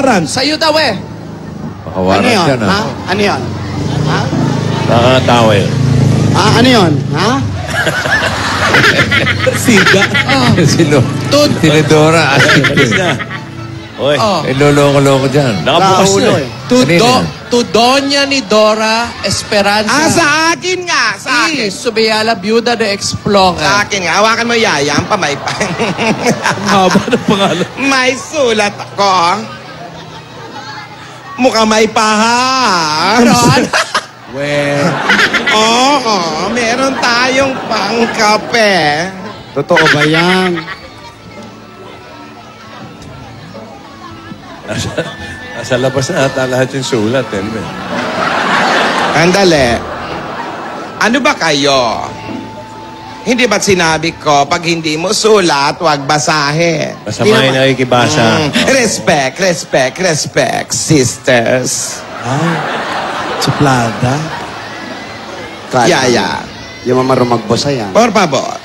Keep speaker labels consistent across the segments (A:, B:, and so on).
A: Kahawaran.
B: Sa'yo daw eh.
C: Kahawaran
D: Ano yun?
C: yan,
D: Ha? Ano yun? Ha?
C: Nakakatawa yun.
D: Ano yun? Ha?
A: Siga.
C: Sino? Tinidora.
E: Alis na. Oy.
C: Lolo-loko dyan.
E: Nakabukas na eh.
B: To Doña ni Dora Esperanza.
D: sa akin nga. Sa akin.
B: Subiala, Byuda de Explorer.
D: Sa akin nga. Hawakan mo yaya. Ang pamay pa.
A: Ang haba ng pangalan.
D: May sulat ako. Mukha may paha.
B: Ron?
D: Oo. Meron tayong pangkape. Totoo ba yan?
E: Nasa labas na ata lahat yung sulat.
D: Andali. Ano ba kayo? Hindi ba't sinabi ko, pag hindi mo sulat, huwag basahin?
E: Masama yung nakikibasa.
D: Respect, sisters.
A: Suplada.
D: Yaya.
F: Yung marunong magbasa yan.
D: Por favor.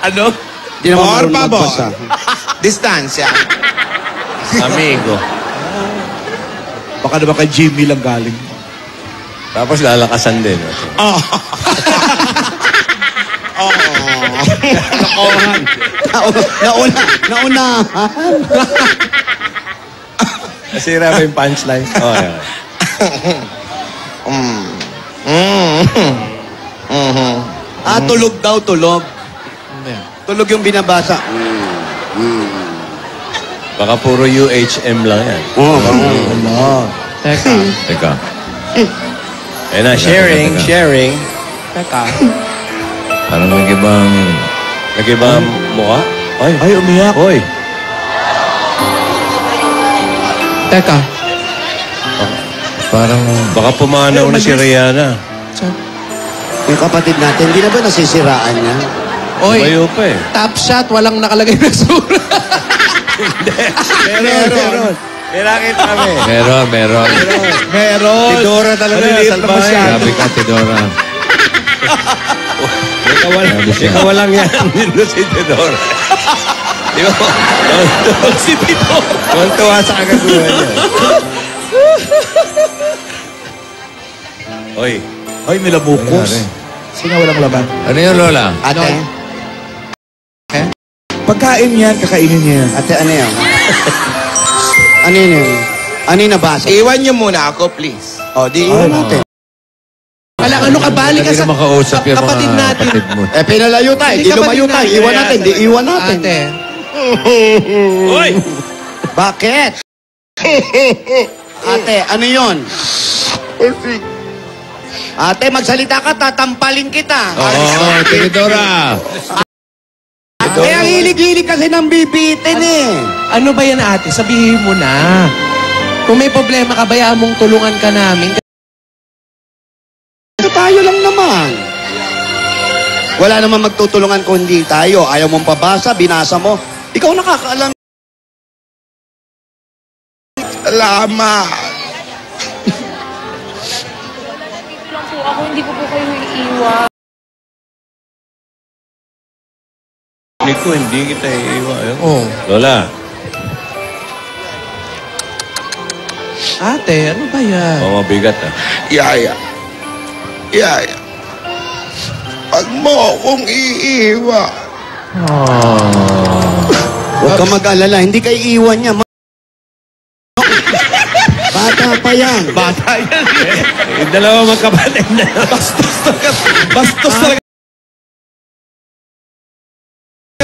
A: Ano?
F: Di naman
D: Por
F: marunong
D: favor.
F: magbasa.
D: Distansya.
E: Amigo.
A: Baka naman kay Jimmy lang galing.
E: Tapos lalakasan din.
F: Nakohan. Nauna.
E: Nasira ba yung punchline? Oh, yeah.
F: Tulog daw, tulog. Tulog yung binabasa.
E: Baka puro UHM lang yan.
C: Teka.
E: Ayun na, sharing.
B: Teka.
C: Parang
E: Nag-ibang mukha?
A: Ay, umiyak.
E: Oy.
B: Teka.
C: Parang...
E: Baka pumanaw na si Rihanna.
F: Yung kapatid natin, hindi na ba nasisiraan niya?
B: Oy,
E: Tumayo pa eh.
B: top shot, walang nakalagay na surat.
E: Meron. May nakita kami.
C: Meron.
E: Tidora talaga. Salbahe.
C: Grabe ka, Tidora.
E: Ikawalang yan. Nino si Tidora. Di ba? Si Tidora. Tuwa sa kagaguhan niya. Oy.
A: Ay, may labukos. Sino walang laban?
C: Ano yun, Lola?
F: Ate?
A: Pagkain yan, kakainin niya.
F: Ate, ano yan? Ano yun? Ano yung nabasa?
D: Iwan niyo muna ako, please.
F: Di iwan natin.
B: Alang ano ka, balik ka
C: Hindi
B: sa
C: na makausap yung
B: kapatid
C: mga
B: natin.
C: kapatid mo.
F: Pinalayo tayo.
B: Hindi
F: Di
B: ka
F: lumayo
B: ba
F: tayo.
B: din
F: Iwan natin. Di iwan natin.
B: Ate.
E: Oy!
F: Bakit? Ate, ano yun? Ate, magsalita ka, tatampalin kita.
C: Oo, Tidora.
F: Ang hilig-hilig kasi ng bibitin eh.
B: Ano ba yan, ate? Sabihin mo na. Kung may problema ka, bayaan mong tulungan ka namin.
F: Tayo lang naman. Wala naman magtutulungan kung hindi tayo. Ayaw mong pabasa, binasa mo. Ikaw nakakaalam.
D: Salamat.
G: Dito lang po ako, hindi ko po kayo iiwan.
E: Nico, hindi kita iiwan.
B: Oh.
E: Lola.
B: Ate, ano ba yan?
E: Mabigat ah.
D: Yaya. Pag mo akong iiwan.
F: Huwag ka mag-alala. Hindi kayo iwan niya. Bata pa yan.
E: Bata yan eh. Yung dalawa magkapatid na.
A: Bastos talaga.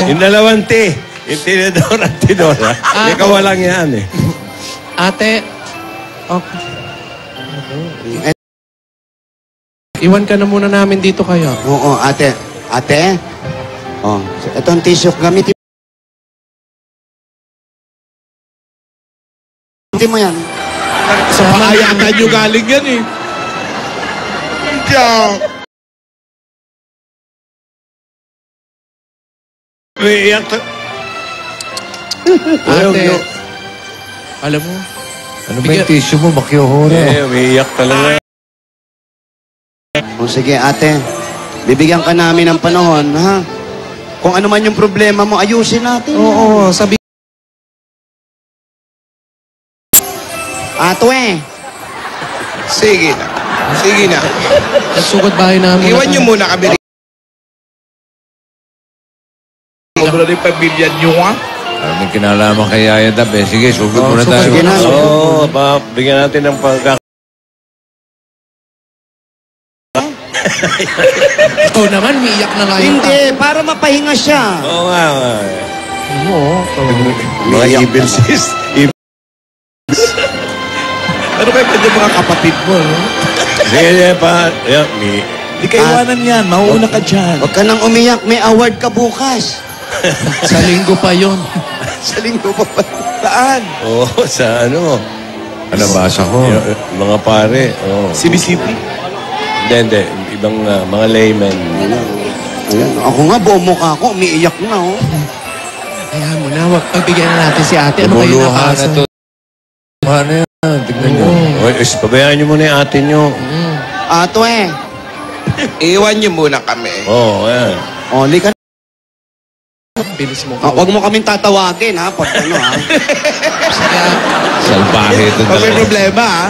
E: Yung dalawang T. Yung Tinidora at Tidora. May kawalang yan eh.
B: Ate, okay. Iwan ka na muna namin dito kayo.
F: Oo, ate. Ate? Oh, ito ang tissue. Gamitin mo yan.
A: Sa pakayatan nyo galing yan eh.
E: Umiiyak.
B: Ate, alam mo,
C: Ano ba yung tissue mo? Makyohoro.
E: Umiiyak talaga.
F: O sige, ate. Bibigyan ka namin ng panahon, ha? Kung ano man yung problema mo, ayusin natin.
B: oo, sabi
F: Atwe.
D: Sige na. Sige na.
B: Nagsugod bahay namin.
D: Iwan niyo muna kami.
A: Sobra rin pamilya nyo, ha?
C: May kinalaman kay Yaya Dab eh. Sige, sugod muna tayo.
F: sige na.
E: Oo, bigyan natin ng pagkak...
B: Ikaw naman, umiiyak na nga yun.
F: Hindi, para mapahinga siya.
E: Oo nga.
A: Mga evil sis. Ano kayo pwede mga kapatid mo, no?
E: Sige, pa.
A: Di ka iwanan yan. Mauuna ka dyan.
F: Huwag ka nang umiyak, may award ka bukas.
B: Sa linggo pa yun.
F: Sa linggo pa pa.
A: Saan?
E: Oo, sa ano?
C: Ano, basa ko.
E: Mga pare. Oo.
A: Sibisipi?
E: Hindi. Ibang mga layman.
F: Ayan, ako nga, buong mukha ko, umiiyak na, oh.
B: Kaya mo na, wag pagbigyan na natin si ate. Ano kayo
C: Tumuluhan na
B: nakasa?
C: to. Tumuluhan na yan. Tignan nyo.
E: Oy, pabayaan niyo muna yung atin nyo.
F: Atwe.
D: Iwan niyo muna kami.
E: Oo, ayan.
F: O, hindi ka.
B: Bilis mo.
F: Huwag mo kaming tatawagin, ha? Pag ano, ha?
B: Kaya,
C: Salbahe ito
A: Pag may
C: dalawa.
A: problema, ha?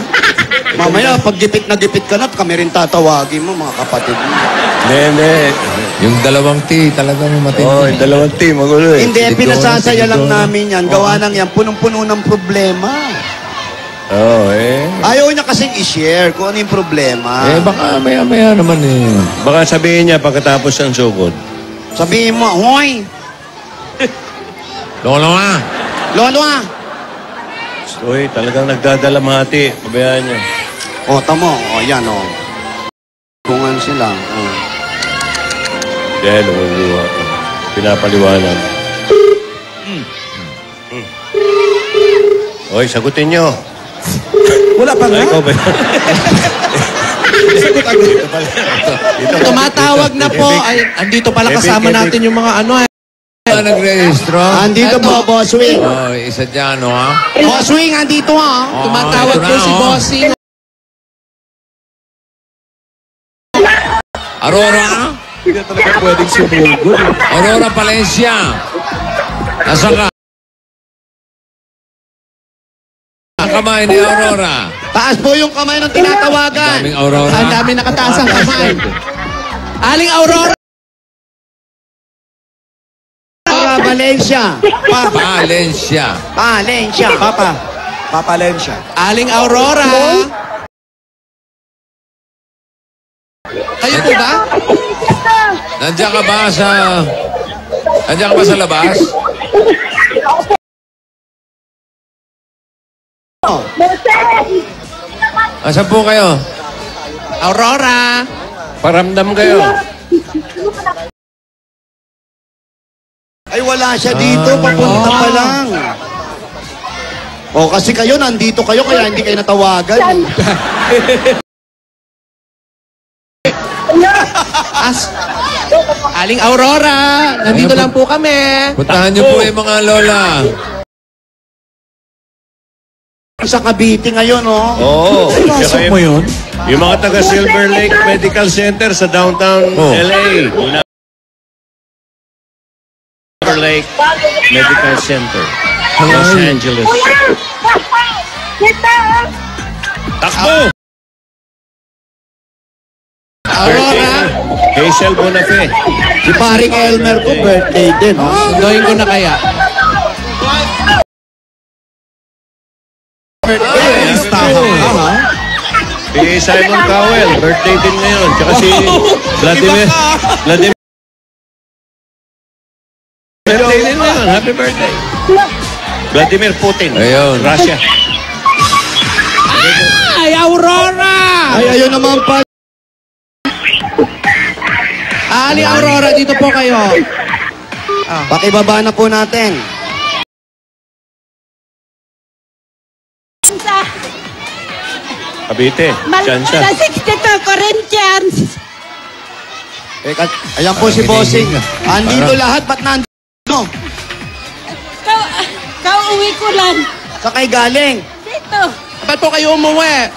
F: Mamaya, pag gipit na gipit ka na, kami rin tatawagin mo, mga kapatid mo.
E: Hindi.
C: Yung dalawang T, talagang matindi.
E: Oo, yung dalawang team, magulo eh.
F: Hindi,
C: Tigol,
F: pinasasaya lang
C: tigol.
F: namin yan. Gawa nang yan, punong-puno ng problema.
E: Oo, eh.
F: Ayaw niya kasing i-share kung ano yung problema.
C: Eh, baka maya-maya naman eh.
E: Baka sabihin niya pagkatapos ng sugod.
F: Sabihin mo, hoy,
C: Lolo nga.
F: lolo, ah.
E: Uy, talagang nagdadalamhati. Pabayaan niyo.
F: O, tamo, o, yan, o. Bungan sila, o.
E: Dahil, pinapaliwanag. Oy, sagutin niyo.
A: Wala pa nga.
E: Ay, ikaw ba yun?
A: Sagot agad.
B: tumatawag na po. Ay, andito pala kasama natin yung mga ano eh.
C: Nagrehistro.
F: Andito po, Boss Wing.
C: Oh, isa dyan, no, ha?
F: Boss Wing, andito, ha.
B: Tumatawag
C: ito
B: po
C: na,
B: si
C: oh.
B: Bossing.
C: Aurora?
A: Hindi na talaga pwedeng sumugod.
C: Aurora Palencia. Nasaan ka? Ang kamay ni Aurora.
F: Taas po yung kamay ng tinatawagan.
C: Daming Aurora.
B: Ang dami nakataas ang kamay. Aling Aurora!
F: Valencia.
C: Valencia.
F: Valencia.
A: Papalensya.
B: Aling Aurora! Kayo po ba?
C: Nandiyan ka ba sa... Nandiyan ka ba sa labas? Asan po kayo?
B: Aurora!
E: Paramdam kayo.
F: Ay, wala siya dito. Papunta pa lang. O, kasi kayo, nandito kayo, kaya hindi kayo natawagan.
B: Aling Aurora! Nandito lang po kami.
C: Puntahan niyo po yung mga lola.
F: Sa Cavite ngayon, oh.
E: Oo.
A: Pasok mo yun?
E: Yung mga taga Silver Lake Medical Center sa downtown LA. Silver Lake Medical Center. Los Angeles. Takbo!
B: Aurora!
E: Hazel Bonafé.
F: Si paring Elmer ko, birthday din, oh.
B: Sunduin ko na kaya.
A: Listahan ka, ha?
E: Si Simon Cowell. Birthday din ngayon. Tsaka si Vladimir. Birthday din ngayon. Happy birthday. Vladimir Putin.
C: Ayun.
E: Russia.
B: Ay, Aurora!
F: Ay, ayun naman pa.
B: Aling Aurora, dito po kayo.
F: Pakibaba na po natin.
E: Cavite. Chance.
H: Sa 62 Corinthians.
F: Ayan po si Bossing. Andito lahat, ba't nandito?
H: Kauwi ko lang.
F: Sa kay galing.
H: Dito.
B: Ba't po kayo umuwi?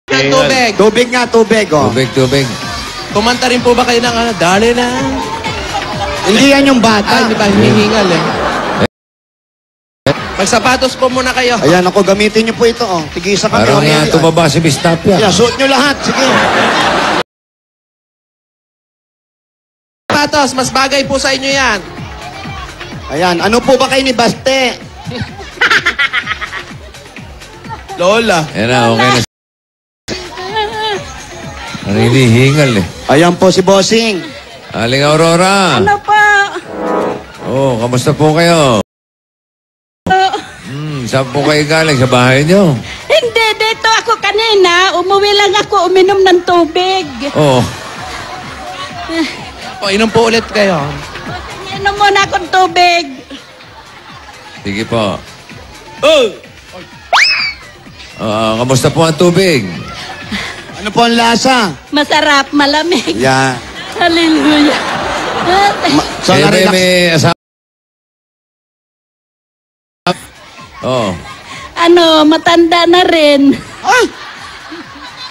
B: Ng tubig.
F: Tubig nga, tubig, oh.
C: Tubig.
B: Kumanta rin po ba kayo ng ano? Dali na.
F: Hindi yan yung
B: Ah,
F: bata.
B: di ba? Hinihingal eh. Magsapatos po muna kayo.
F: Ayan, ako, gamitin niyo po ito. Oh. Tigisa kami.
C: Parang
F: Ayan.
C: tumaba si Miss Tapia.
F: Ayan, suot niyo lahat. Sige.
B: Sapatos, mas bagay po sa inyo yan.
F: Ayan, ano po ba kayo ni Baste?
A: Lola.
C: Yan na, okay na. Parang hinihingal eh.
F: Ayan po si Bossing.
C: Aling Aurora.
H: Ano po?
C: Oh, kamusta po kayo? Saan po kayo galing? Sa bahay niyo?
H: Hindi, dito ako kanina. Umuwi lang ako uminom ng tubig.
C: Oh.
B: O, inom po ulit kayo.
H: Inom muna akong tubig.
C: Sige po. Kamusta po ang tubig?
F: Ano po ang lasa?
H: Masarap, malamig.
F: Yan.
H: Hallelujah.
F: So,
C: Eh,
F: na-relax.
C: may asawa. Oh.
H: Ano, matanda na rin.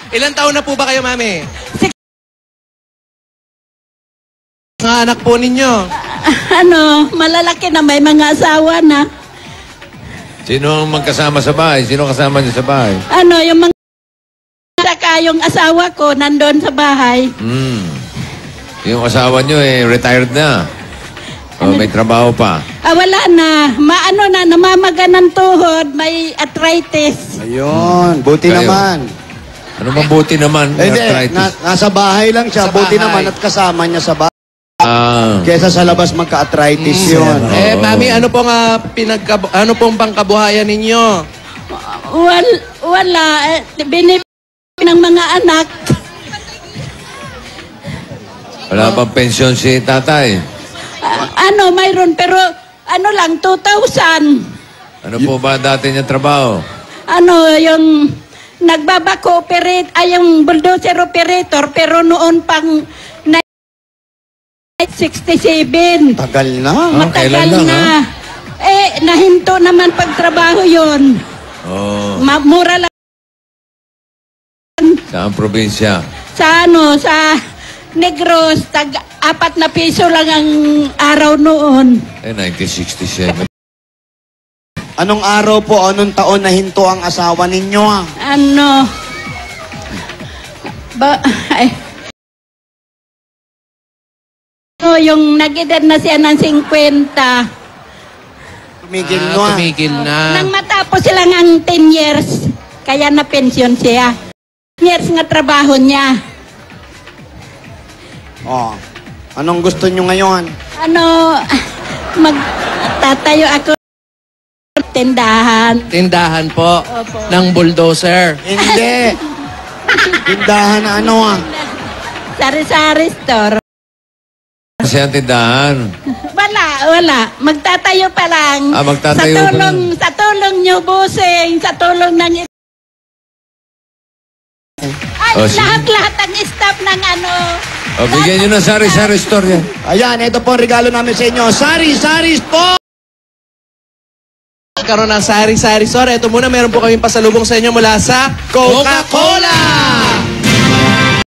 B: Ilan taon na po ba kayo, mami? Mga anak po ninyo.
H: Ano, malalaki na may mga asawa na.
C: Sino ang magkasama sa bahay? Sino kasama niyo sa bahay?
H: Ano, yung mga saka yung asawa ko nandun sa bahay.
C: Yung asawa niyo retired na. Oh, may trabaho pa.
H: Wala na. Maano na, namamaga ng tuhod, may arthritis.
F: Ayun, buti
C: Kayo.
F: naman.
C: Ano mabuti naman?
F: Eh, hindi,
C: Arthritis.
F: nasa bahay lang siya.
B: Sa
F: Buti
B: bahay.
F: naman at kasama niya sa bahay.
C: Ah.
F: Kesa sa labas magka-arthritis yun.
B: Eh,
C: Oo.
B: mami, ano pong, ano pong pangkabuhayan ninyo?
H: Wala. Binib ng mga anak.
C: Wala pang pensyon si tatay.
H: Ano, mayroon, pero ano lang, 2,000.
C: Ano po ba dati niya trabaho?
H: Ano, yung nagbabako operate, ay yung bulldozer operator, pero noon pang 67.
F: Tagal na.
H: Matagal
C: kailan lang,
H: na. Nahinto naman pagtrabaho yon.
C: Oh.
H: Mura lang
C: Saan probinsya?
H: sa ano, sa Negros, tag-4 na piso lang ang araw noon.
C: 1967.
F: Anong araw po, anong taon na hinto ang asawa ninyo?
H: Ano, yung nag-edad na siya ng 50.
F: Tumigil no.
B: Tumigil na.
H: Nang matapos sila ng 10 years, kaya na pension siya. 10 years nga trabaho niya.
F: Oh. Anong gusto nyo ngayon?
H: Ano, magtatayo ako ng tindahan.
B: Tindahan po.
H: Opo.
B: Ng bulldozer.
F: Hindi. Tindahan na ano
H: Sari-sari store.
C: Kasi ang tindahan.
H: Wala. Magtatayo pa lang.
C: Magtatayo pa lang.
H: Sa tulong nyo, busing. Sa tulong ng... Ay,
C: Oh, sige.
H: lahat-lahat ang staff ng ano...
C: O, bigyan nyo ng sari-sari store yan.
F: Ayan, ito po ang regalo namin sa inyo. Sari-sari po!
B: Karoon ng sari-sari store. Ito muna, meron po kaming pasalubong sa inyo mula sa Coca-Cola!